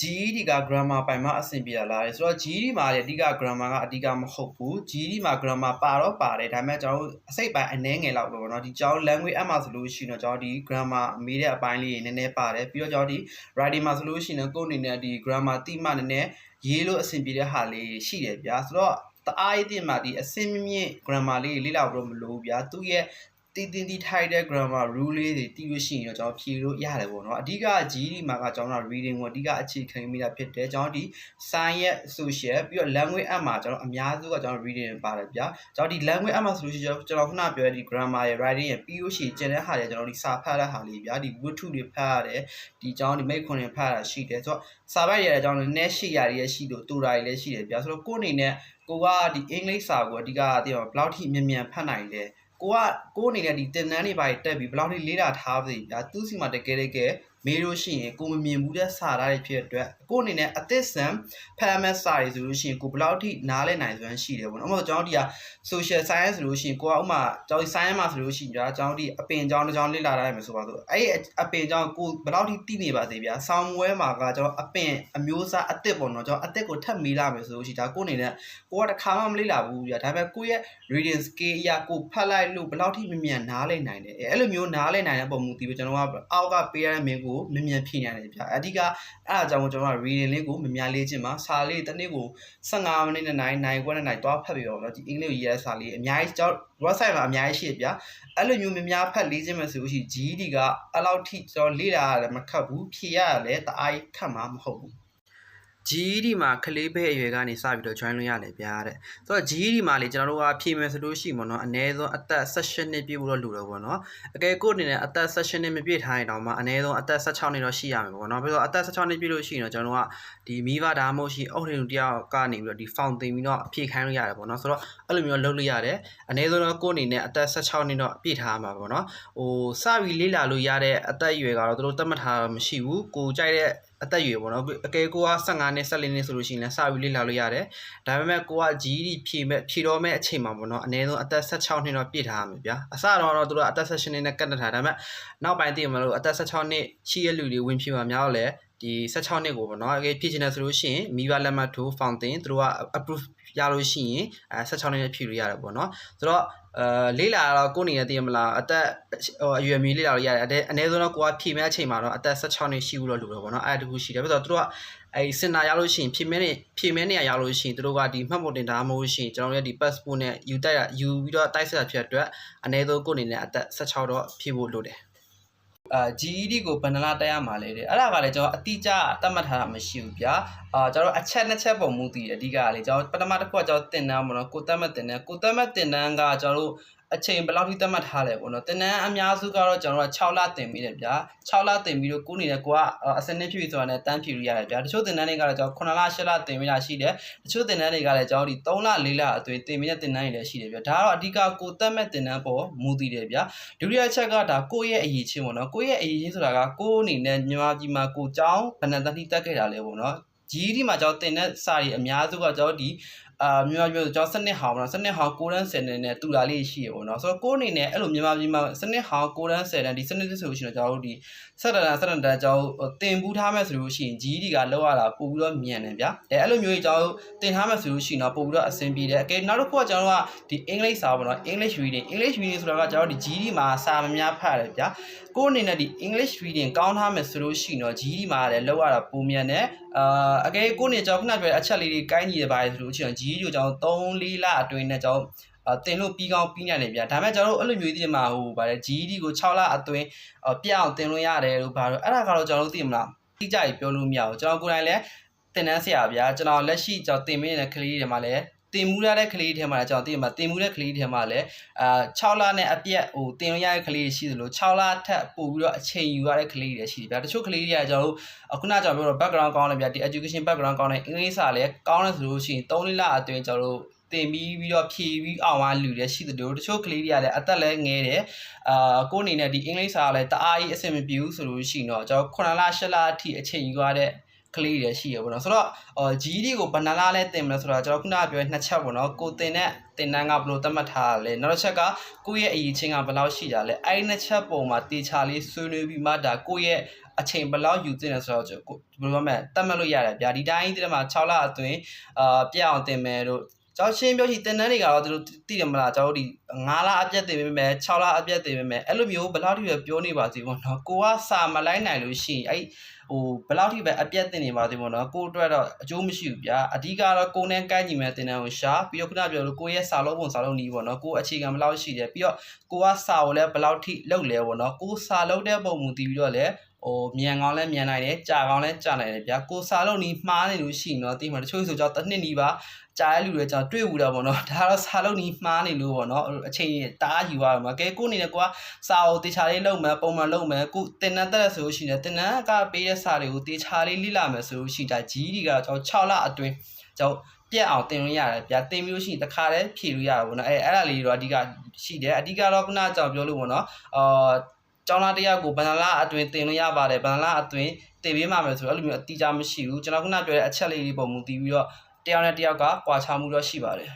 GED က grammar ပိုင်မှအဆင်ပြေတာလားဆိုတော့ GED မှာလေအဓိက grammar ကအဓိကမဟုတ်ဘူး GED မှာ grammar ပါတော့ပါတယ်ဒါပေမဲ့ကျွန်တော်တို့အစိတ်ပိုင်းအနည်းငယ်လောက်ပဲပေါ့နော်ဒီကျွန်တော် language app မှာဆိုလို့ရှိရင်တော့ကျွန်တော်ဒီ grammar မေးတဲ့အပိုင်းလေးတွေနည်းနည်းပါတယ်ပြီးတော့ကျွန်တော်ဒီ writing မှာဆိုလို့ရှိရင်တော့ကိုယ်အနေနဲ့ဒီ grammar တိမှနည်းနည်းရေးလို့အဆင်ပြေတဲ့ဟာလေးရှိတယ်ဗျာဆိုတော့တအားရေးတင်မှာဒီအဆင့်မြင့် grammar လေးလေ့လာဖို့မလိုဘူးဗျာသူ့ရဲ့တီထိုက်တဲ့ grammar rule လေးတွေတီးလို့ရှိရင်တော့ကျွန်တော်ဖြေလို့ရတယ်ပေါ့နော်အဓိက GED မှာကကျွန်တော်တို့ reading ကိုအဓိကအခြေခံမိတာဖြစ်တယ်ကျွန်တော်ဒီ science social ပြီးတော့ language app မှာကျွန်တော်အများစုကကျွန်တော် reading ပါတယ်ဗျာကျွန်တော်ဒီ language app မှာဆိုလို့ရှိရင်ကျွန်တော်ခုနပြောတဲ့ဒီ grammar ရယ် writing ရယ်ပြီးလို့ရှိရင်ကျန်တဲ့ဟာတွေကျွန်တော်ဒီစာဖတ်တဲ့ဟာလေးဗျာဒီဝတ္ထုတွေဖတ်ရတယ်ဒီကျွန်တော်ဒီမိတ်ခွန်းတွေဖတ်ရတာရှိတယ်ဆိုတော့စာပိုက်ရယ်ကျွန်တော်နည်းနည်းရှိရရရှိလို့တူတာတွေလည်းရှိတယ်ဗျာဆိုတော့ကိုယ်အနေနဲ့ကိုကဒီအင်္ဂလိပ်စာကိုအဓိကသိအောင်ဘယ်လောက်ထိမြန်ဖတ်နိုင်လဲကိုအနေနဲ့ဒီတင်တန်းတွေပါတက်ပြီးဘယ်လောက်ထိလေးလာထားပြီဗျာသူ့စီမှာတကယ်မေးလို့ရှိရင်ကိုမမြင်ဘူးတဲ့စာသားတွေဖြစ်တဲ့အတွက်ကိုအနေနဲ့အသစ်ဆန်ဖတ်မဲ့စာတွေဆိုလို့ရှိရင်ကိုဘယ်လောက်ထိနားလည်နိုင်စွမ်းရှိတယ်ပေါ့နော်ဥပမာကျွန်တော်ဒီက social science ဆိုလို့ရှိရင်ကိုကဥပမာကျွန်တော် science မှာဆိုလို့ရှိရင်ကျွန်တော်ဒီအပင်ကြောင်းတစ်ကြောင်းလေ့လာရတယ်မယ်ဆိုပါစို့အဲ့အပင်ကြောင်းကိုဘယ်လောက်ထိသိနေပါသေးဗျာဆောင်းဝဲမှာကကျွန်တော်အပင်အမျိုးအစားအသစ်ပေါ့နော်ကျွန်တော်အသစ်ကိုထပ်မေးလာမယ်ဆိုလို့ရှိရင်ဒါကိုအနေနဲ့ကိုကတစ်ခါမှမလေ့လာဘူးဗျာဒါပေမဲ့ကိုရဲ့ reading skill အရာကိုဖတ်လိုက်လို့ဘယ်လောက်ထိမြန်နားလည်နိုင်တယ်အဲ့လိုမျိုးနားလည်နိုင်တဲ့ပုံမူတည်ပြီးကျွန်တော်ကအောက်ကပေးရတဲ့မင်းကိုမြန်ဖြည့်နိုင်တယ်ဗျာအဓိကအဲ့အကြောင်းကျွန်တော်က reading လေးကိုမများလေးချင်းမှာစာလေးတစ်နေ့ကို15မိနစ်နဲ့နိုင်ခွဲနဲ့နိုင်သွားဖတ်ပြီးတော့နော်ဒီအင်္ဂလိပ်ရေးရတဲ့စာလေးအများကြီးကျွန်တော် website မှာအများကြီးရှိတယ်ဗျာအဲ့လိုမျိုးများဖတ်လေးချင်းမယ်ဆိုလို့ရှိရင် GED ကအဲ့လောက်ထိကျွန်တော်လေ့လာရတယ်မခက်ဘူးဖြည့်ရတယ်တအားခက်မှာမဟုတ်ဘူး GED မှာကလေးပဲအရွယ်ကနေစပြီးတော့ join လို့ရတယ်ဗျာတဲ့ဆိုတော့ GED မှာလေကျွန်တော်တို့ကဖြည့်မယ်ဆိုလို့ရှိရင်ပေါ့နော်အနည်းဆုံးအသက်16နှစ်ပြည့်ဖို့တော့လိုတယ်ပေါ့နော်အကယ်ကိုအနေနဲ့အသက်16နှစ်မပြည့်ထားရင်တော့မှအနည်းဆုံးအသက်16နှစ်တော့ရှိရမယ်ပေါ့နော်ပြီးတော့အသက်16နှစ်ပြည့်လို့ရှိရင်တော့ကျွန်တော်တို့ကဒီမိဘဒါမှမဟုတ်ရှိအုပ်ထိန်တယောက်ကနေပြီးတော့ဒီ form တင်ပြီးတော့အဖြည့်ခိုင်းလို့ရတယ်ပေါ့နော်ဆိုတော့အဲ့လိုမျိုးလုပ်လို့ရတယ်အနည်းဆုံးတော့ကိုအနေနဲ့အသက်16နှစ်တော့ပြည့်ထားမှာပေါ့နော်ဟိုစပြီးလေးလာလို့ရတဲ့အသက်အရွယ်ကတော့တို့သတ်မှတ်ထားတာမရှိဘူးကိုကြိုက်တဲ့အသက်အရွယ်ပေါ့နော်အကယ်ကိုက15နှစ်14နှစ်ဆိုလို့ရှိရင်လည်းစပြီးလေ့လာလို့ရတယ်ဒါပေမဲ့ကိုက GED ဖြည့်တော့မဲ့အချိန်မှာပေါ့နော်အနည်းဆုံးအသက်16နှစ်တော့ပြည့်ထားရမယ်ဗျာအစတော့တို့ကအသက်16နှစ်နဲ့ကတ်ထားဒါပေမဲ့နောက်ပိုင်းသိရမလို့အသက်16နှစ်ရှိရလူတွေဝင်ဖြည့်မှာများတော့လေဒီ16နှစ်ကိုပေါ့နော်အကယ်ဖြည့်ချင်တယ်ဆိုလို့ရှိရင်မိဘလက်မှတ်ထိုး fountain သူတို့က approve ရလို့ရှိရင်16နှစ်နဲ့ဖြည့်လို့ရတယ်ပေါ့နော်ဆိုတော့လေးလာတော့ကိုနေရသိရမလားအသက်အရွယ်မီလေးလာလို့ရတယ်အနည်းဆုံးတော့ကိုကဖြည့်မဲ့အချိန်မှာတော့အသက်16နှစ်ရှိဘူးလို့လို့ပေါ့နော်အဲ့ဒါတခုရှိတယ်ပြီးတော့သူတို့ကအဲ့စင်တာရလို့ရှိရင်ဖြည့်မဲ့နေရရလို့ရှိရင်သူတို့ကဒီမှတ်ပုံတင်ထားမလို့ရှိရင်ကျွန်တော်တို့ရဲ့ဒီ passport နဲ့ယူပြီးတော့တိုက်ဆက်တာဖြစ်တဲ့အတွက်အနည်းဆုံးကိုနေနဲ့အသက်16တော့ဖြည့်ဖို့လိုတယ်GED ကိုဘယ်နှလားတက်ရမှာလဲတဲ့အဲ့ဒါကလည်းကျွန်တော်အတိအကျသတ်မှတ်ထားတာမရှိဘူးဗျာကျွန်တော်အချက်နှစ်ချက်ပုံမူတည်တယ်အဓိကလေကျွန်တော်ပထမတစ်ခုကကျွန်တော်တင်တန်းပေါ့နော်ကိုသတ်မှတ်တင်တန်းကကျွန်တော်တို့အချိန်ဘယ်လောက်ထိသတ်မှတ်ထားလဲပေါ့နော်တင်တန်းအများစုကတော့ကျွန်တော်တို့6လတင်ပြီးတယ်ဗျာ6လတင်ပြီးတော့ကိုနေတယ်ကိုကအစနစ်ဖြည့်ဆိုတာနဲ့တန်းဖြည့်လို့ရတယ်ဗျာတချို့တင်တန်းတွေကတော့ကျွန်တော်9လ8လတင်ပြီးတာရှိတယ်တချို့တင်တန်းတွေကလည်းကျွန်တော်ဒီ3လ4လအတွင်းတင်ပြီးတဲ့တင်တန်းတွေလည်းရှိတယ်ဗျာဒါကတော့အဓိကကိုသတ်မှတ်တင်တန်းပေါ်မူတည်တယ်ဗျာဒုတိယချက်ကဒါကိုရဲ့အရေးချင်းပေါ့နော်ကိုရဲ့အရေးချင်းဆိုတာကကိုအနေနဲ့မြန်မာပြည်မှာကိုကျောင်းဘဏ္ဍာတန်းထိတက်ခဲ့တာလဲပေါ့နော်GED မှာကျွန်တော်တင်တဲ့စာတွေအများစုကကျွန်တော်ဒီမြန်မာပြည်မှာကျွန်တော်စနစ်ဟောင်းပေါ့နော်စနစ်ဟောင်း6တန်း10တန်းနဲ့တူတာလေးရှိရပေါ့နော်ဆိုတော့ကိုအနေနဲ့အဲ့လိုမြန်မာပြည်မှာစနစ်ဟောင်း6တန်း10တန်းဒီစနစ်သစ်ဆိုလို့ရှိရင်ကျွန်တော်တို့ဒီ17တန်းကျွန်တော်တင်ပူးထားမယ်ဆိုလို့ရှိရင် GED ကလောက်ရတာပို့ပြီးတော့မြန်တယ်ဗျာအဲ့လိုမျိုးကြီးကျွန်တော်တင်ထားမယ်ဆိုလို့ရှိရင်တော့ပို့ပြီးတော့အဆင်ပြေတယ်အကယ်နောက်တစ်ခုကကျွန်တော်တို့ကဒီ English စာပေါ့နော် English reading ဆိုတာကကျွန်တော်ဒီ GED မှာစာမများဖတ်ရတယ်ဗျာကိုအနေနဲ့ဒီ English reading ကောင်းထားမယ်ဆိုလို့ရှိရင်တော့ GED မှာလည်းလောက်ရတာပိုမြန်တယ်အကယ်ကိုနေကျွန်တော်ခုနပြောတဲ့အချက်လေးတွေကိုင်းညီရပါတယ်ဆိုလို့ရှိရင် GED ကိုကျွန်တော်3-4လအတွင်းနဲ့ကျွန်တော်တင်လို့ပြီးကောင်းပြီးနိုင်တယ်ဗျာဒါပေမဲ့ကျွန်တော်တို့အဲ့လိုမျိုးသိမှာဟိုဗါတယ် GED ကို6လအတွင်းပြအောင်တင်လို့ရတယ်လို့ဗါတော့အဲ့ဒါကတော့ကျွန်တော်တို့သိမလားတိကျကြီးပြောလို့မရဘူးကျွန်တော်ကိုယ်တိုင်လည်းတင်တန်းဆရာဗျာကျွန်တော်လက်ရှိကျွန်တော်တင်ပေးနေတဲ့ကလေးတွေမှာလည်းတင်မှုရတဲ့ကလေးတွေထဲမှာကျွန်တော်သိမှာတင်မှုတဲ့ကလေးတွေထဲမှာလည်း6လနဲ့အပြက်ဟိုတင်လို့ရတဲ့ကလေးတွေရှိသလို6လထပ်ပို့ပြီးတော့အချိန်ယူရတဲ့ကလေးတွေရှိတယ်ဗျာတချို့ကလေးတွေကကျွန်တော်တို့ခုနကျွန်တော်ပြောတော့ background ကောင်းတယ်ဗျာဒီ education background ကောင်းတယ်အင်္ဂလိပ်စာလည်းကောင်းတယ်ဆိုလို့ရှိရင်3လအတွင်းကျွန်တော်တို့တင်ပြီးတော့ဖြည့်ပြီးအောင်အားလူတွေရှိတယ်တို့တချို့ကလေးတွေကလည်းအသက်လည်းငယ်တယ်ကိုအနေနဲ့ဒီအင်္ဂလိပ်စာလည်းတအားကြီးအဆင်မပြေဘူးဆိုလို့ရှိရင်တော့ကျွန်တော်9လ10လအထိအချိန်ယူရတဲ့ကလေးတွေရှိရပေါ့နော်ဆိုတော့GED ကိုဘယ်နှလားလဲတင်မလဲဆိုတော့ကျွန်တော်ခုနကပြောနှစ်ချက်ပေါ့နော်ကိုတင်တဲ့တင်တန်းကဘယ်လိုသတ်မှတ်ထားလဲနောက်တစ်ချက်ကကိုယ့်ရဲ့အရေးချင်းကဘယ်လောက်ရှိကြလဲအဲ့ဒီနှစ်ချက်ပုံမှာတေချာလေးဆွေးနွေးပြီးမှဒါကိုယ့်ရဲ့ အချိန်ဘယ်လောက်ယူသင့်လဲဆိုတော့ဘယ်လိုပြောမလဲတတ်မှတ်လို့ရတယ်ဗျာဒီတိုင်းဒီမှာ6လအတွင်းပြက်အောင်တင်မယ်တို့ကျွန်တော်ရှင်းပြောချင်တင်တန်းတွေကတော့သူတို့သိတယ်မလားကျွန်တော်တို့ဒီ9လအပြက်တင်ပေးမယ်6လအပြက်တင်ပေးမယ်အဲ့လိုမျိုးဘယ်လောက်ထိပဲပြောနေပါသေးပေါ့နော်ကိုကစာမလိုက်နိုင်လို့ရှိရင်အဲ့ဘယ်လောက်ထိပဲအပြက်တင်နေပါသေးပေါ့နော်ကိုအတွက်တော့အကျိုးမရှိဘူးဗျာအဓိကတော့ကိုနဲ့ကိုက်ညီမဲ့တင်တန်းကိုရှာပြီးတော့ခုနပြောလို့ကိုရဲ့စာလုံးပုံစာလုံးနီးပေါ့နော်ကိုအခြေခံဘယ်လောက်ရှိတယ်ပြီးတော့ကိုကစာကိုလည်းဘယ်လောက်ထိလုပ်လဲပေါ့နော်ကိုစာလုပ်တဲ့ပုံမူတည်ပြီးတော့လည်းမြန်ကောင်းလဲမြန်နိုင်တယ်ကြာကောင်းလဲကြာနိုင်တယ်ဗျာကိုစာလုံးနီးမှားနေလို့ရှိရင်တော့တိမှတချို့ဆိုကြောတစ်နှစ်နီးပါကြာတဲ့လူတွေကျွန်တော်တွေ့ဘူးတာပေါ့နော်ဒါတော့စာလုံးနီးမှားနေလို့ပေါ့နော်အချိန်တအားယူရမှာကဲကိုအနေနဲ့ကိုကစာကိုတေချာလေးလုပ်မယ်ပုံမှန်လုပ်မယ်ကိုတင်တန်းတက်ရဆိုလို့ရှိရင်တင်တန်းကပေးတဲ့စာတွေကိုတေချာလေးလေ့လာမယ်ဆိုလို့ရှိတာကြီးဒီကတော့ကျွန်တော်6လအတွင်းကျွန်တော်ပြက်အောင်တင်လို့ရတယ်ဗျာတင်ပြီးလို့ရှိရင်တစ်ခါတည်းဖြည့်လို့ရတာပေါ့နော်အဲ့ဒါလေးတော့အဓိကရှိတယ်အဓိကတော့ခုနကျွန်တော်ပြောလို့ပေါ့နော်ကျောင်းသားတယောက်ကိုဘဏ္ဍာလအတွင်းတင်လို့ရပါတယ်ဘဏ္ဍာလအတွင်းတင်ပေးမှာမယ်ဆိုတော့အဲ့လိုမျိုးအတိအကျမရှိဘူးကျွန်တော်ခုနပြောတဲ့အချက်လေးတွေပုံမူတည်ပြီးတော့တယောက်နဲ့တယောက်ကကွာခြားမှုတော့ရှိပါတယ်